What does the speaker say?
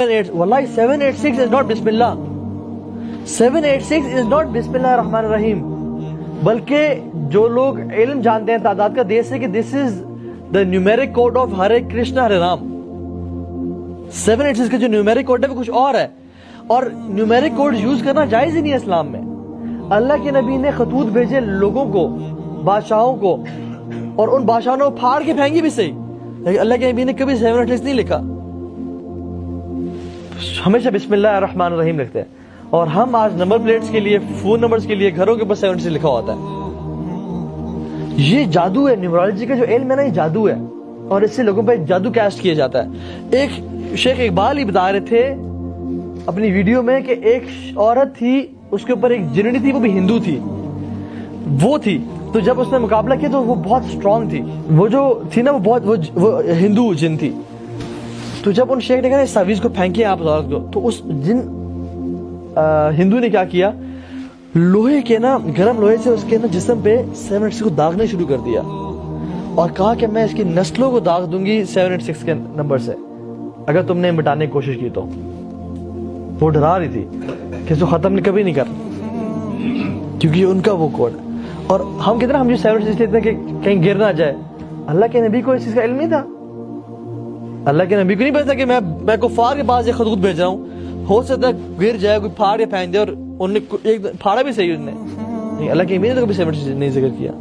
Wallahi 786 is not Bismillah. 786 is not Bismillah ar-Rahman ar-Rahim. بلکہ جو لوگ علم جانتے ہیں تعداد کا دیس ہے کہ this is the numeric code of Hare Krishna Hare Ram. 786 کا جو numeric code ہے وہ کچھ اور ہے. اور numeric code یوز کرنا جائز ہی نہیں ہے اسلام میں. اللہ کے نبی نے خطوط بھیجے لوگوں کو, بادشاہوں کو, اور ان بادشاہوں نے پھاڑ کے پھینکی بھی صحیح, لیکن اللہ کے نبی نے کبھی 786 نہیں لکھا. ہمیشہ بسم اللہ الرحمن الرحیم لکھتے ہیں. اور ہم آج نمبر پلیٹس کے لیے, فون نمبرز کے لیے گھروں کے اوپر 786 لکھا ہوتا ہے. یہ جادو ہے, نیورولوجی کا جو علم ہے نا, یہ جادو ہے, اور اس سے لوگوں پہ جادو کیسٹ کیا جاتا ہے. ایک شیخ اقبال ہی بتا رہے تھے اپنی ویڈیو میں کہ ایک عورت تھی, اس کے اوپر ایک جننی تھی, وہ بھی ہندو تھی, وہ تھی. تو جب اس نے مقابلہ کیا تو وہ بہت اسٹرانگ تھی. وہ جو تھی نا وہ ہندو جن تھی. تو جب ان شیخ نے کہا اس تعویذ کو پھینکے آپ عورت کو, تو اس جن ہندو نے کیا کیا, لوہے کے نا, گرم لوہے سے اس کے نا جسم پہ 786 کو داغنا شروع کر دیا, اور کہا کہ میں اس کی نسلوں کو داغ دوں گی 786 کے نمبر سے اگر تم نے مٹانے کی کوشش کی تو. وہ ڈرا رہی تھی کہ اس کو ختم کبھی نہیں کر, کیونکہ ان کا وہ کوڈ. اور ہم کہتے ہیں ہم جو 786 لیتے ہیں کہ کہیں گر نہ جائے, اللہ کے نبی کو اس چیز کا علم نہیں تھا. اللہ کے نبی کو نہیں پتا کہ میں کفار کے پاس یہ خطوط بھیج رہا ہوں, ہو سکتا ہے گر جائے, کوئی پھاڑ یا پھینک دے, اور انہوں نے ایک پھاڑا بھی صحیح, انہوں نے, اللہ کے نبی نے تو کبھی 786 نہیں ذکر کیا.